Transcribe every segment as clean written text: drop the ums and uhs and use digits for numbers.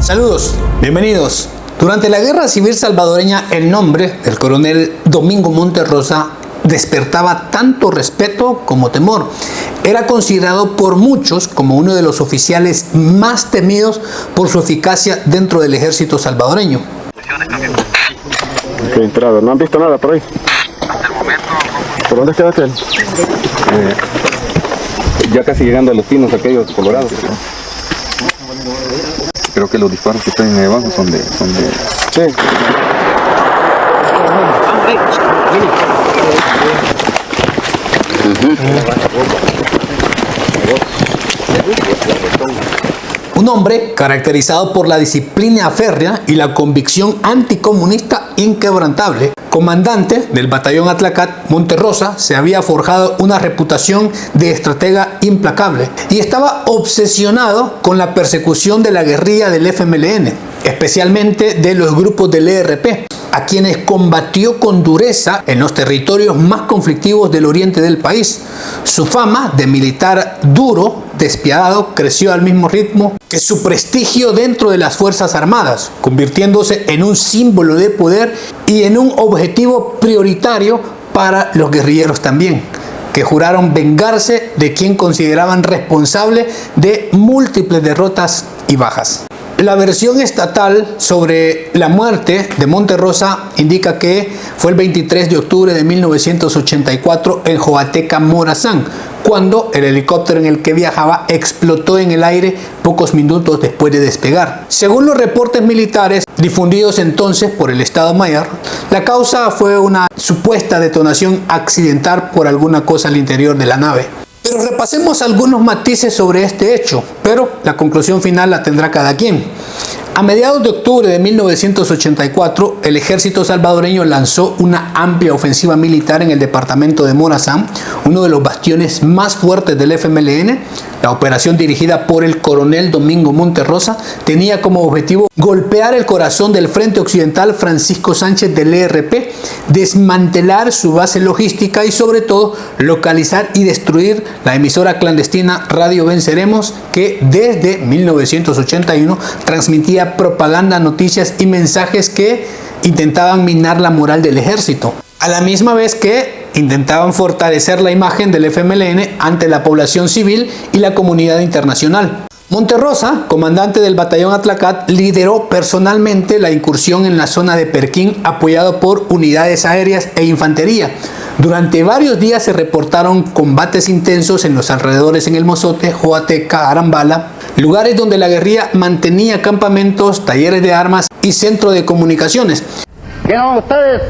Saludos, bienvenidos. Durante la Guerra Civil Salvadoreña, el nombre del coronel Domingo Monterrosa despertaba tanto respeto como temor. Era considerado por muchos como uno de los oficiales más temidos por su eficacia dentro del ejército salvadoreño. ¿Qué entrada? ¿No han visto nada por ahí? Hasta el momento. ¿Por dónde queda aquel? Ya casi llegando a los pinos aquellos colorados. Creo que los disparos que están ahí abajo son de... Sí. Un hombre caracterizado por la disciplina férrea y la convicción anticomunista inquebrantable. Comandante del batallón Atlacat, Monterrosa se había forjado una reputación de estratega implacable y estaba obsesionado con la persecución de la guerrilla del FMLN, especialmente de los grupos del ERP, a quienes combatió con dureza en los territorios más conflictivos del oriente del país. Su fama de militar duro, despiadado, creció al mismo ritmo que su prestigio dentro de las Fuerzas Armadas, convirtiéndose en un símbolo de poder y en un objetivo prioritario para los guerrilleros también, que juraron vengarse de quien consideraban responsable de múltiples derrotas y bajas. La versión estatal sobre la muerte de Monterrosa indica que fue el 23 de octubre de 1984 en Joateca, Morazán, cuando el helicóptero en el que viajaba explotó en el aire pocos minutos después de despegar. Según los reportes militares difundidos entonces por el Estado Mayor, la causa fue una supuesta detonación accidental por alguna cosa al interior de la nave. Pero repasemos algunos matices sobre este hecho, pero la conclusión final la tendrá cada quien. A mediados de octubre de 1984, el ejército salvadoreño lanzó una amplia ofensiva militar en el departamento de Morazán, uno de los bastiones más fuertes del FMLN. La operación, dirigida por el coronel Domingo Monterrosa, tenía como objetivo golpear el corazón del Frente Occidental Francisco Sánchez del ERP, desmantelar su base logística y sobre todo localizar y destruir la emisora clandestina Radio Venceremos, que desde 1981 transmitía propaganda, noticias y mensajes que intentaban minar la moral del ejército, a la misma vez que intentaban fortalecer la imagen del FMLN ante la población civil y la comunidad internacional. Monterrosa, comandante del batallón Atlacat, lideró personalmente la incursión en la zona de Perquín, apoyado por unidades aéreas e infantería. Durante varios días se reportaron combates intensos en los alrededores en El Mozote, Joateca, Arambala, lugares donde la guerrilla mantenía campamentos, talleres de armas y centro de comunicaciones. ¿Quién son ustedes?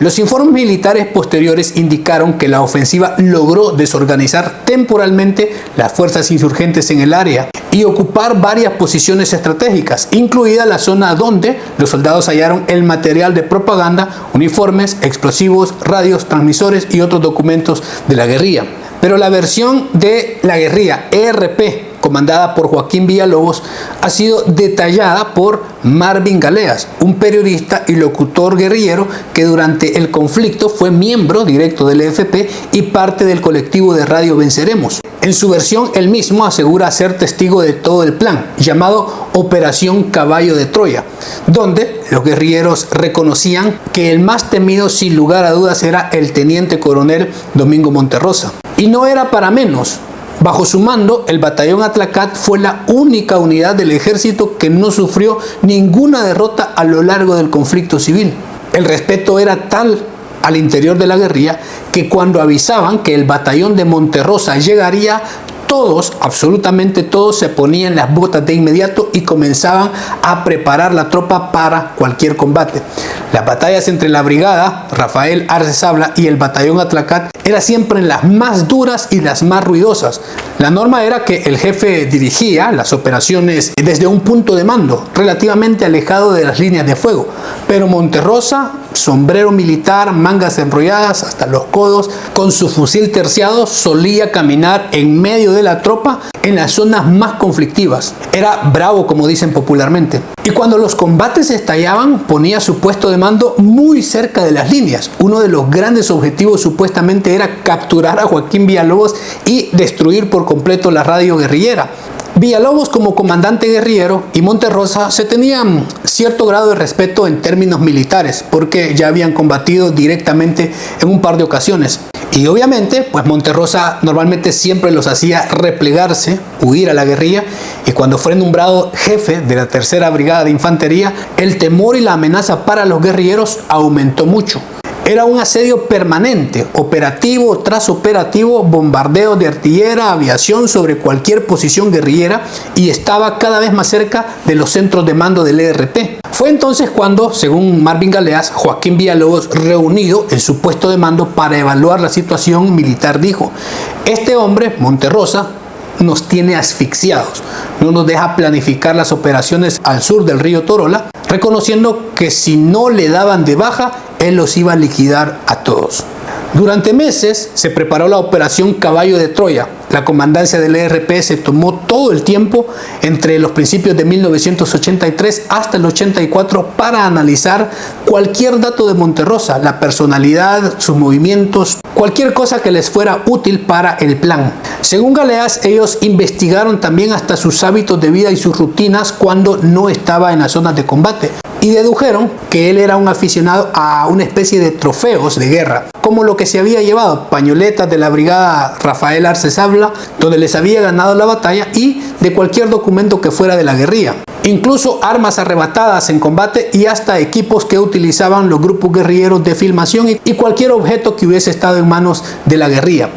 Los informes militares posteriores indicaron que la ofensiva logró desorganizar temporalmente las fuerzas insurgentes en el área y ocupar varias posiciones estratégicas, incluida la zona donde los soldados hallaron el material de propaganda, uniformes, explosivos, radios, transmisores y otros documentos de la guerrilla. Pero la versión de la guerrilla ERP, comandada por Joaquín Villalobos, ha sido detallada por Marvin Galeas, un periodista y locutor guerrillero que durante el conflicto fue miembro directo del EFP y parte del colectivo de Radio Venceremos. En su versión, él mismo asegura ser testigo de todo el plan, llamado Operación Caballo de Troya, donde los guerrilleros reconocían que el más temido sin lugar a dudas era el teniente coronel Domingo Monterrosa. Y no era para menos. Bajo su mando, el batallón Atlacat fue la única unidad del ejército que no sufrió ninguna derrota a lo largo del conflicto civil. El respeto era tal al interior de la guerrilla que cuando avisaban que el batallón de Monterrosa llegaría, todos, absolutamente todos, se ponían las botas de inmediato y comenzaban a preparar la tropa para cualquier combate. Las batallas entre la brigada Rafael Arce Sabla y el batallón Atlacat eran siempre las más duras y las más ruidosas. La norma era que el jefe dirigía las operaciones desde un punto de mando relativamente alejado de las líneas de fuego, pero Monterrosa sombrero militar, mangas enrolladas hasta los codos, con su fusil terciado, solía caminar en medio de la tropa en las zonas más conflictivas. Era bravo, como dicen popularmente. Y cuando los combates estallaban, ponía su puesto de mando muy cerca de las líneas. Uno de los grandes objetivos supuestamente era capturar a Joaquín Villalobos y destruir por completo la radio guerrillera. Villalobos como comandante guerrillero y Monterrosa se tenían cierto grado de respeto en términos militares porque ya habían combatido directamente en un par de ocasiones. Y obviamente, pues Monterrosa normalmente siempre los hacía replegarse, huir a la guerrilla, y cuando fue nombrado jefe de la tercera brigada de infantería, el temor y la amenaza para los guerrilleros aumentó mucho. Era un asedio permanente, operativo tras operativo, bombardeo de artillería, aviación sobre cualquier posición guerrillera, y estaba cada vez más cerca de los centros de mando del ERP. Fue entonces cuando, según Marvin Galeas, Joaquín Villalobos, reunido en su puesto de mando para evaluar la situación militar, dijo: este hombre, Monterrosa, nos tiene asfixiados, no nos deja planificar las operaciones al sur del río Torola, reconociendo que si no le daban de baja, él los iba a liquidar a todos. Durante meses se preparó la operación Caballo de Troya. La comandancia del ERP se tomó todo el tiempo entre los principios de 1983 hasta el 84 para analizar cualquier dato de Monterrosa, la personalidad, sus movimientos, cualquier cosa que les fuera útil para el plan. Según Galeas, ellos investigaron también hasta sus hábitos de vida y sus rutinas cuando no estaba en las zonas de combate, y dedujeron que él era un aficionado a una especie de trofeos de guerra, como lo que se había llevado, pañoletas de la brigada Rafael Arce Sabla, donde les había ganado la batalla, y de cualquier documento que fuera de la guerrilla. Incluso armas arrebatadas en combate y hasta equipos que utilizaban los grupos guerrilleros de filmación y cualquier objeto que hubiese estado en manos de la guerrilla.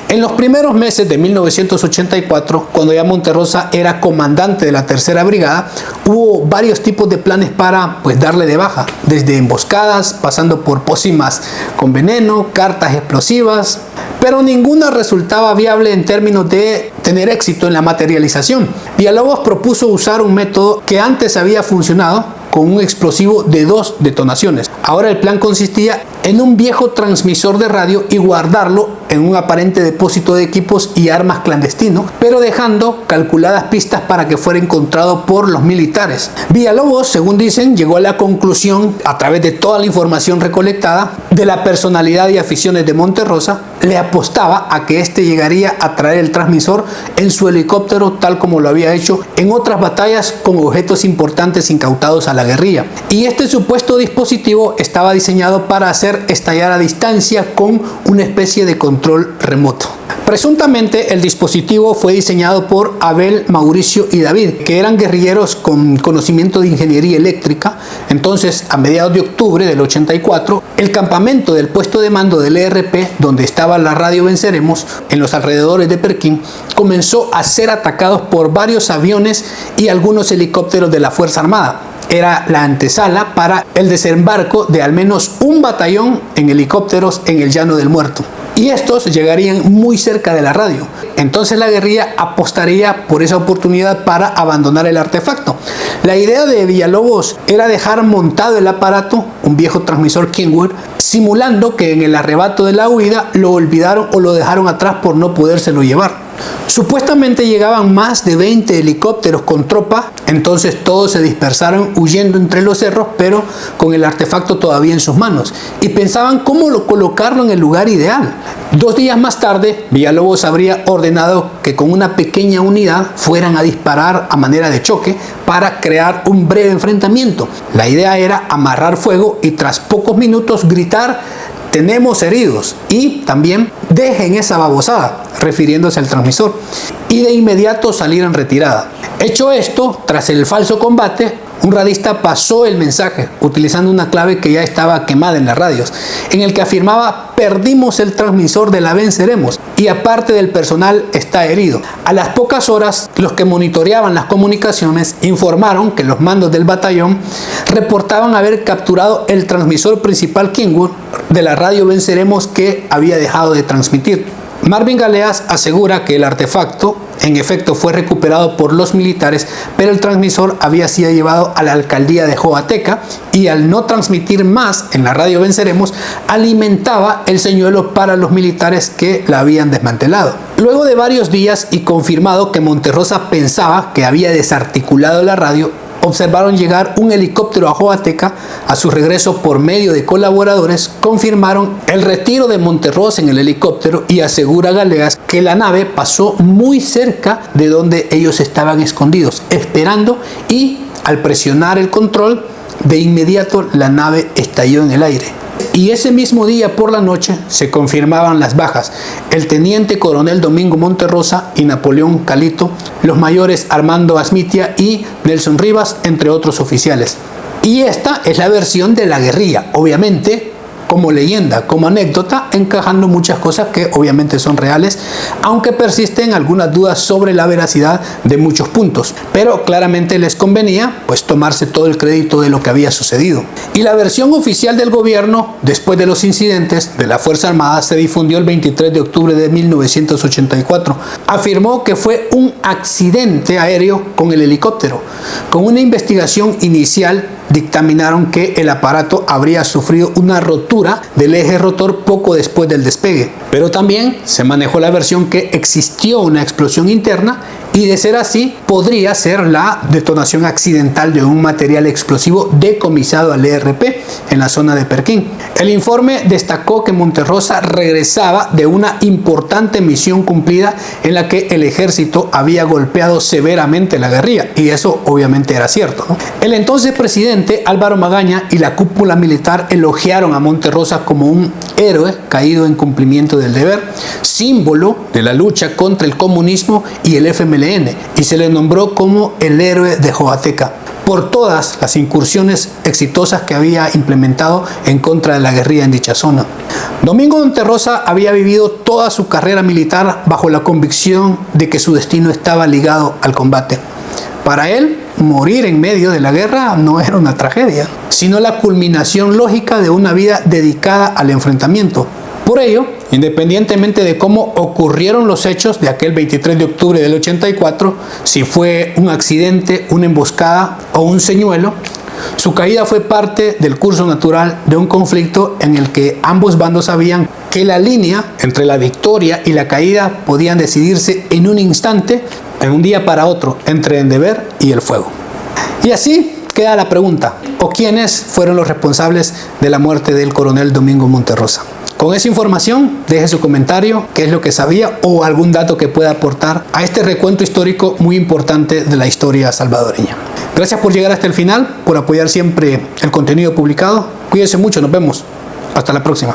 En los primeros meses de 1984, cuando ya Monterrosa era comandante de la tercera brigada, hubo varios tipos de planes para darle de baja, desde emboscadas, pasando por pócimas con veneno, cartas explosivas, pero ninguna resultaba viable en términos de tener éxito en la materialización. Villalobos propuso usar un método que antes había funcionado con un explosivo de 2 detonaciones. Ahora el plan consistía en un viejo transmisor de radio y guardarlo en un aparente depósito de equipos y armas clandestino, pero dejando calculadas pistas para que fuera encontrado por los militares. Villalobos, según dicen, llegó a la conclusión, a través de toda la información recolectada, de la personalidad y aficiones de Monterrosa. Le apostaba a que éste llegaría a traer el transmisor en su helicóptero, tal como lo había hecho en otras batallas con objetos importantes incautados a la guerrilla. Y este supuesto dispositivo estaba diseñado para hacer estallar a distancia con una especie de control remoto. Presuntamente el dispositivo fue diseñado por Abel, Mauricio y David, que eran guerrilleros con conocimiento de ingeniería eléctrica. Entonces, a mediados de octubre del 84, el campamento del puesto de mando del ERP, donde estaba la radio Venceremos, en los alrededores de Perquín, comenzó a ser atacados por varios aviones y algunos helicópteros de la Fuerza Armada. Era la antesala para el desembarco de al menos un batallón en helicópteros en el Llano del Muerto. Y estos llegarían muy cerca de la radio. Entonces la guerrilla apostaría por esa oportunidad para abandonar el artefacto. La idea de Villalobos era dejar montado el aparato, un viejo transmisor Kenwood, simulando que en el arrebato de la huida lo olvidaron o lo dejaron atrás por no podérselo llevar. Supuestamente llegaban más de 20 helicópteros con tropa, entonces todos se dispersaron huyendo entre los cerros, pero con el artefacto todavía en sus manos, y pensaban cómo colocarlo en el lugar ideal. 2 días más tarde, Villalobos habría ordenado que con una pequeña unidad fueran a disparar a manera de choque para crear un breve enfrentamiento. La idea era amarrar fuego y tras pocos minutos gritar: "Tenemos heridos", y también "dejen esa babosada", refiriéndose al transmisor, y de inmediato salir en retirada. Hecho esto, tras el falso combate, un radista pasó el mensaje utilizando una clave que ya estaba quemada en las radios, en el que afirmaba: "Perdimos el transmisor de la Venceremos y aparte del personal está herido". A las pocas horas, los que monitoreaban las comunicaciones informaron que los mandos del batallón reportaban haber capturado el transmisor principal Kenwood de la radio Venceremos que había dejado de transmitir. Marvin Galeas asegura que el artefacto en efecto fue recuperado por los militares, pero el transmisor había sido llevado a la alcaldía de Joateca y al no transmitir más en la radio Venceremos, alimentaba el señuelo para los militares que la habían desmantelado. Luego de varios días y confirmado que Monterrosa pensaba que había desarticulado la radio, observaron llegar un helicóptero a Joateca. A su regreso por medio de colaboradores, confirmaron el retiro de Monterrosa en el helicóptero y asegura Galeas que la nave pasó muy cerca de donde ellos estaban escondidos, esperando, y al presionar el control, de inmediato la nave estalló en el aire. Y ese mismo día por la noche se confirmaban las bajas: el teniente coronel Domingo Monterrosa y Napoleón Calito, los mayores Armando Asmitia y Nelson Rivas, entre otros oficiales. Y esta es la versión de la guerrilla, obviamente como leyenda, como anécdota, encajando muchas cosas que obviamente son reales, aunque persisten algunas dudas sobre la veracidad de muchos puntos, pero claramente les convenía pues tomarse todo el crédito de lo que había sucedido. Y la versión oficial del gobierno después de los incidentes de la Fuerza Armada se difundió el 23 de octubre de 1984. Afirmó que fue un accidente aéreo con el helicóptero. Con una investigación inicial dictaminaron que el aparato habría sufrido una rotura del eje rotor poco después del despegue, pero también se manejó la versión que existió una explosión interna y, de ser así, podría ser la detonación accidental de un material explosivo decomisado al ERP en la zona de Perquín. El informe destacó que Monterrosa regresaba de una importante misión cumplida en la que el ejército había golpeado severamente la guerrilla, y eso obviamente era cierto, ¿no? El entonces presidente Álvaro Magaña y la cúpula militar elogiaron a Monterrosa como un héroe caído en cumplimiento del deber, símbolo de la lucha contra el comunismo y el FMLN, y se le nombró como el héroe de Joateca por todas las incursiones exitosas que había implementado en contra de la guerrilla en dicha zona. Domingo Monterrosa había vivido toda su carrera militar bajo la convicción de que su destino estaba ligado al combate. Para él, morir en medio de la guerra no era una tragedia, sino la culminación lógica de una vida dedicada al enfrentamiento. Por ello, independientemente de cómo ocurrieron los hechos de aquel 23 de octubre del 84, si fue un accidente, una emboscada o un señuelo, su caída fue parte del curso natural de un conflicto en el que ambos bandos sabían que la línea entre la victoria y la caída podían decidirse en un instante, en un día para otro, entre el deber y el fuego. Y así queda la pregunta: ¿o quiénes fueron los responsables de la muerte del coronel Domingo Monterrosa? Con esa información, deje su comentario, qué es lo que sabía o algún dato que pueda aportar a este recuento histórico muy importante de la historia salvadoreña. Gracias por llegar hasta el final, por apoyar siempre el contenido publicado. Cuídense mucho, nos vemos. Hasta la próxima.